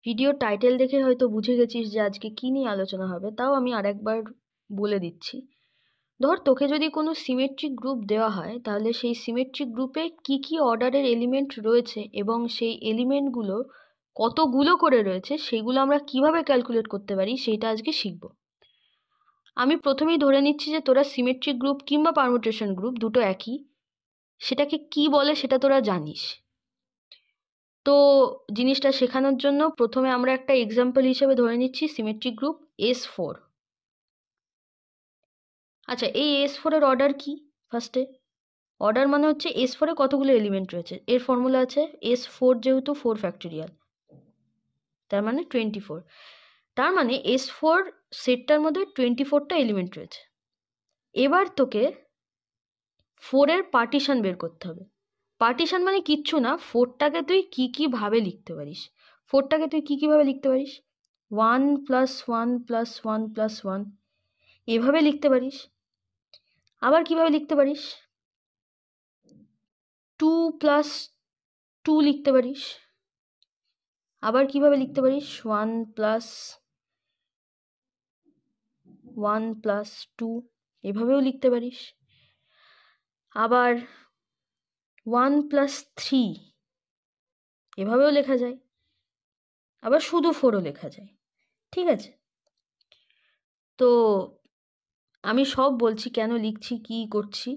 Video title দেখে হয়তো বুঝে গেছিস যে আজকে কি নিয়ে আলোচনা হবে, তাও আমি আরেকবার বলে দিচ্ছি। ধর তোকে যদি কোনো সিমেট্রিক গ্রুপ দেওয়া হয়, তাহলে সেই সিমেট্রিক গ্রুপে কি কি অর্ডারের এলিমেন্ট রয়েছে এবং সেই এলিমেন্টগুলো কতগুলো করে রয়েছে সেগুলো আমরা কিভাবে ক্যালকুলেট করতে পারি সেটা আজকে শিখব। আমি প্রথমেই ধরে নিচ্ছি যে তোরা সিমেট্রিক গ্রুপ কিংবা পারমুটেশন গ্রুপ দুটো একই, সেটাকে কি বলে সেটা তোরা জানিস। তো জিনিসটা শেখানোর জন্য প্রথমে আমরা একটা এক্সাম্পল হিসেবে ধরে নিচ্ছি সিমেট্রিক গ্রুপ S4। আচ্ছা, এই S4 এর অর্ডার কি? ফার্স্টে অর্ডার মানে হচ্ছে S4 এ কতগুলো এলিমেন্ট রয়েছে। এর ফর্মুলা আছে S4 যেহেতু 4 ফ্যাক্টোরিয়াল, তার মানে 24। তার মানে S4 সেটটার মধ্যে 24টা এলিমেন্ট রয়েছে। এবার তোকে 4 এর পার্টিশন বের করতে হবে। পার্টিশন মানে কিচ্ছু না, 4টাকে তুই কি কি ভাবে লিখতে পারিস। 4টাকে তুই কি কিভাবে লিখতে পারিস? 1 + 1 + 1 + 1 এভাবে লিখতে পারিস। আবার কিভাবে লিখতে পারিস? 2 + 2 লিখতে পারিস। আবার কিভাবে লিখতে পারিস? 1 + 1 + 2 এভাবেও লিখতে পারিস। আবার 1 + 3 এভাবেও লেখা যায়। আবার শুধু 4ও লেখা যায়। ঠিক আছে? তো আমি সব বলছি কেন লিখছি, কি করছি।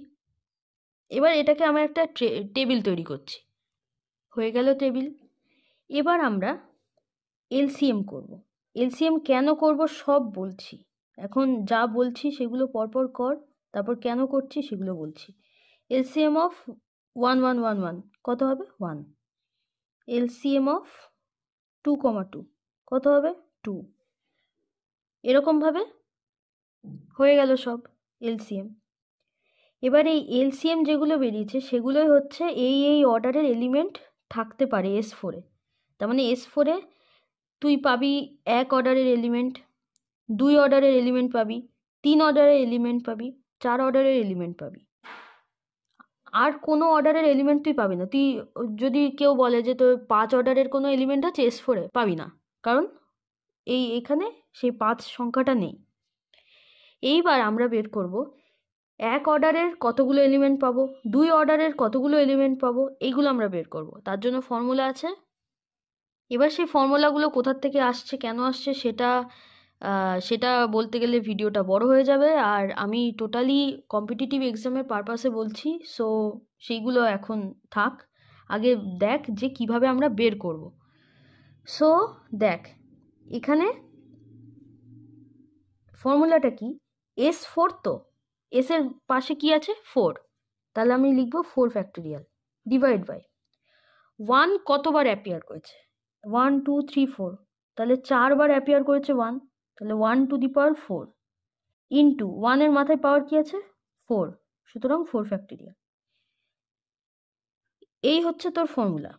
এবার এটাকে আমরা একটা টেবিল তৈরি করছি। হয়ে গেল টেবিল। এবার আমরা এলসিএম করব। এলসিএম কেন করব সব বলছি। এখন যা বলছি সেগুলো পরপর কর, তারপর কেন করছি সেগুলো বলছি। এলসিএম অফ 1 1 1 1 কত হবে? 1। এলসিএম অফ 2 2 কত হবে? 2। এরকমভাবে হয়ে গেল সব এলসিএম। এবার এই এলসিএম যেগুলো বেরিয়েছে সেগুলোই হচ্ছে এই অর্ডারের এলিমেন্ট থাকতে পারে S4 এ। তার মানে S4 এ তুই পাবি 1 অর্ডারের এলিমেন্ট, 2 অর্ডারের এলিমেন্ট পাবি, 3 অর্ডারের এলিমেন্ট পাবি, 4 অর্ডারের এলিমেন্ট পাবি। আর কোনো অর্ডারের এলিমেন্ট তুই পাবি না। তুই যদি কেউ বলে যে তোর 5 অর্ডারের কোনো এলিমেন্ট আছে S4 এ, পাবি না, কারণ এখানে সেই 5 সংখ্যাটা নেই। এইবার আমরা বের করব 1 অর্ডারের কতগুলো এলিমেন্ট পাবো, 2 অর্ডারের কতগুলো এলিমেন্ট পাবো, এইগুলো আমরা বের করব। তার জন্য ফর্মুলা আছে। এবার সেই ফর্মুলাগুলো কোথার থেকে আসছে, কেন আসছে সেটা বলতে গেলে ভিডিওটা বড় হয়ে যাবে, আর আমি টোটালি কম্পিটিটিভ এক্সামের পারপাসে বলছি। সো সেইগুলো এখন থাক, আগে দেখ যে কিভাবে আমরা বের করব। সো দেখ এখানে ফর্মুলাটা কি, S4 তো S এর পাশে কি আছে? 4। তাহলে আমি লিখবো 4 ফ্যাক্টোরিয়াল ডিভাইড বাই 1 কতবার অ্যাপিয়ার করেছে? 1 2 3 4, তাহলে 4 বার অ্যাপিয়ার করেছে 1, তাহলে 1 টু দি পাওয়ার 4 ইন্টু 1 এর মাথায় পাওয়ার কি আছে? 4, সুতরাং 4 ফ্যাক্টোরিয়াল। এই হচ্ছে তোর ফর্মুলা।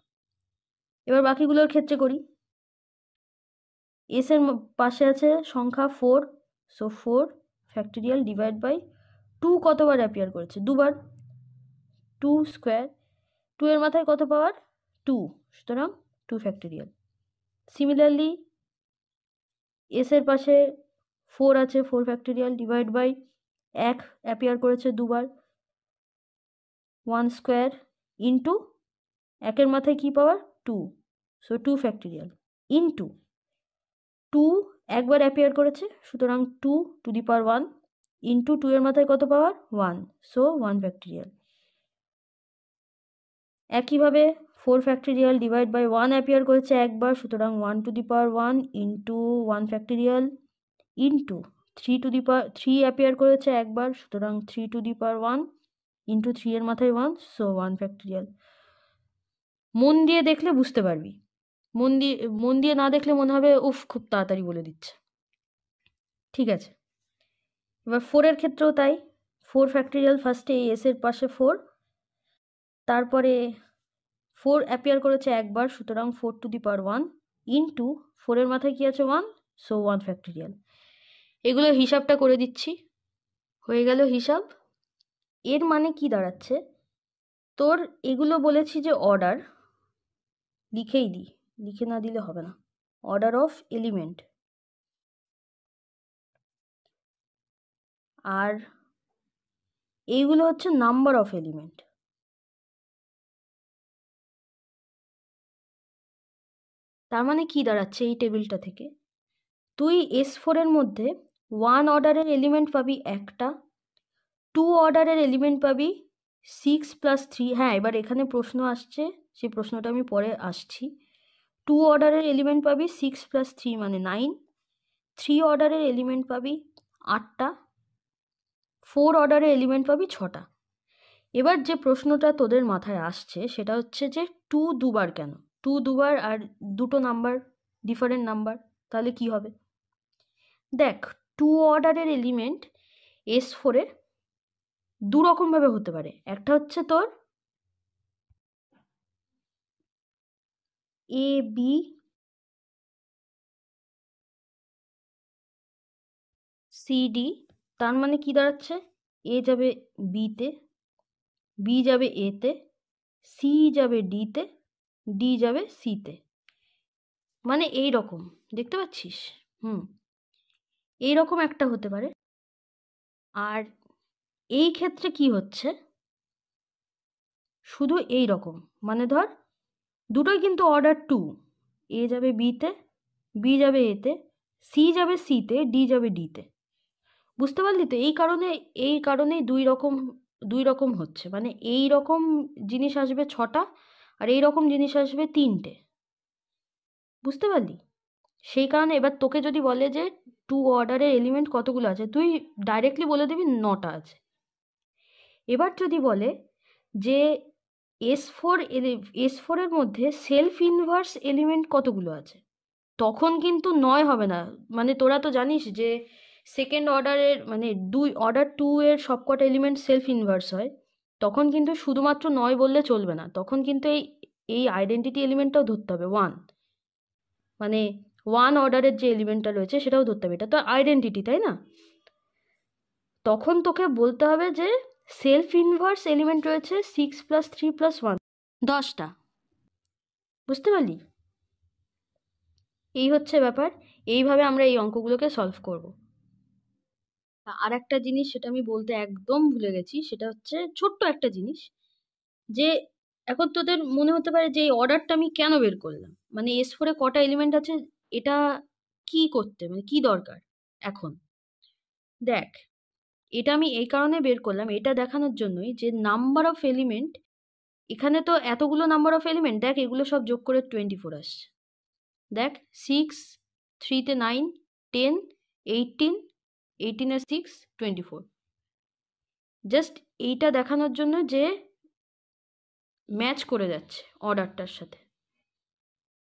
এবার বাকিগুলোর ক্ষেত্রে করি। এস এর পাশে আছে সংখ্যা 4, সো 4 ফ্যাক্টোরিয়াল ডিভাইড বাই 2 কতবার অ্যাপিয়ার করেছে? 2 বার, 2 স্কোয়ার। 2 এর মাথায় কত পাওয়ার? 2, সুতরাং 2 ফ্যাক্টোরিয়াল। সিমিলারলি এস এর পাশে 4 আছে, 4 ফ্যাক্টোরিয়াল ডিভাইড বাই 1 অ্যাপিয়ার করেছে 2 বার, 1 স্কোয়ার ইন্টু 1 এর মাথায় কি পাওয়ার? 2, সো 2 ফ্যাক্টোরিয়াল ইন্টু 2 একবার অ্যাপিয়ার করেছে, সুতরাং 2 টু দি পাওয়ার 1 ইন্টু 2 এর মাথায় কত পাওয়ার? 1, সো 1 ফ্যাক্টোরিয়াল। একইভাবে 4 ফ্যাক্টোরিয়াল ডিভাইড বাই 1 অ্যাপিয়ার করেছে একবার, সুতরাং 1 to the power 1 into 1 factorial into 3 to the power 3 appear করেছে একবার, সুতরাং 3 টু দি পাওয়ার 1 ইন্টু 3 এর মাথায় 1, সো 1 ফ্যাক্টোরিয়াল। মন দিয়ে দেখলে বুঝতে পারবি, মন দিয়ে না দেখলে মনে হবে উফ খুব তাড়াতাড়ি বলে দিচ্ছে। ঠিক আছে, এবার 4 এর ক্ষেত্রেও তাই। 4 ফ্যাক্টোরিয়াল ফার্স্টে এই এস এর পাশে 4, তারপরে 4 অ্যাপিয়ার করেছে একবার, সুতরাং 4 টু দি পাওয়ার 1 ইন্টু 4 এর মাথায় কি আছে? 1, সো 1 ফ্যাক্টোরিয়াল। এগুলো হিসাবটা করে দিচ্ছি। হয়ে গেল হিসাব। এর মানে কি দাঁড়াচ্ছে, তোর এগুলো বলেছি যে অর্ডার, লিখেই দিই, লিখে না দিলে হবে না। অর্ডার অফ এলিমেন্ট, আর এইগুলো হচ্ছে নাম্বার অফ এলিমেন্ট। তার মানে কি দাঁড়াচ্ছে এই টেবিলটা থেকে, তুই S4 এর মধ্যে 1 অর্ডারের এলিমেন্ট পাবি একটা, 2 অর্ডারের এলিমেন্ট পাবি 6 + 3। হ্যাঁ, এবার এখানে প্রশ্ন আসছে, সেই প্রশ্নটা আমি পরে আসছি। 2 অর্ডারের এলিমেন্ট পাবি 6 + 3 মানে 9, 3 অর্ডারের এলিমেন্ট পাবি 8টা, 4 অর্ডারের এলিমেন্ট পাবি 6টা। এবার যে প্রশ্নটা তোদের মাথায় আসছে সেটা হচ্ছে যে 2 দুবার কেন, 2 দুবার আর দুটো নাম্বার ডিফারেন্ট নাম্বার, তাহলে কি হবে? দেখ, 2 অর্ডারের এলিমেন্ট S4 এ দু রকমভাবে হতে পারে। একটা হচ্ছে তোর A B C D, তার মানে কি দাঁড়াচ্ছে, A যাবে B তে, B যাবে A তে, C যাবে D তে, D যাবে C তে, মানে এই রকম, দেখতে পাচ্ছিস? এই রকম একটা হতে পারে। আর এই ক্ষেত্রে কি হচ্ছে, শুধু এই রকম, মানে ধর দুটোই কিন্তু অর্ডার 2, A যাবে B তে, B যাবে A তে, C যাবে C তে, D যাবে D তে। বুঝতে পারলি তো? এই কারণেই দুই রকম হচ্ছে, মানে এই রকম জিনিস আসবে 6টা আর এই রকম জিনিস আসবে 3টে। বুঝতে পারলি? সেই কারণে এবার তোকে যদি বলে যে 2 অর্ডারের এলিমেন্ট কতগুলো আছে, তুই ডাইরেক্টলি বলে দিবি 9টা আছে। এবার যদি বলে যে S4 এর মধ্যে সেলফ ইনভার্স এলিমেন্ট কতগুলো আছে, তখন কিন্তু 9 হবে না। মানে তোরা তো জানিস যে সেকেন্ড অর্ডারের মানে অর্ডার 2 এর সবকটা এলিমেন্ট সেলফ ইনভার্স হয়, তখন কিন্তু শুধুমাত্র 9 বললে চলবে না, তখন কিন্তু এই আইডেন্টিটি এলিমেন্টটাও ধরতে হবে 1, মানে 1 অর্ডারের যে এলিমেন্টটা রয়েছে সেটাও ধরতে হবে, এটা তো আইডেন্টিটি, তাই না? তখন তোকে বলতে হবে যে সেলফ ইনভার্স এলিমেন্ট রয়েছে 6 + 3 + 1, 10টা। বুঝতে পারলি? এই হচ্ছে ব্যাপার। এইভাবে আমরা এই অঙ্কগুলোকে সলভ করব। আর একটা জিনিস, সেটা আমি বলতে একদম ভুলে গেছি, সেটা হচ্ছে ছোট্ট একটা জিনিস, যে এখন তোদের মনে হতে পারে যে এই অর্ডারটা আমি কেন বের করলাম, মানে S4 এ কটা এলিমেন্ট আছে, এটা কি করতে, মানে কি দরকার এখন? দেখ, এটা আমি এই কারণে বের করলাম, এটা দেখানোর জন্যই যে নাম্বার অফ এলিমেন্ট, এখানে তো এতগুলো নাম্বার অফ এলিমেন্ট, দেখ এগুলো সব যোগ করে 24 আসছে। দেখ, 6, 3 তে 9, 10, 18, 18 এর 6, 24। জাস্ট এইটা দেখানোর জন্য যে ম্যাচ করে যাচ্ছে অর্ডারটার সাথে।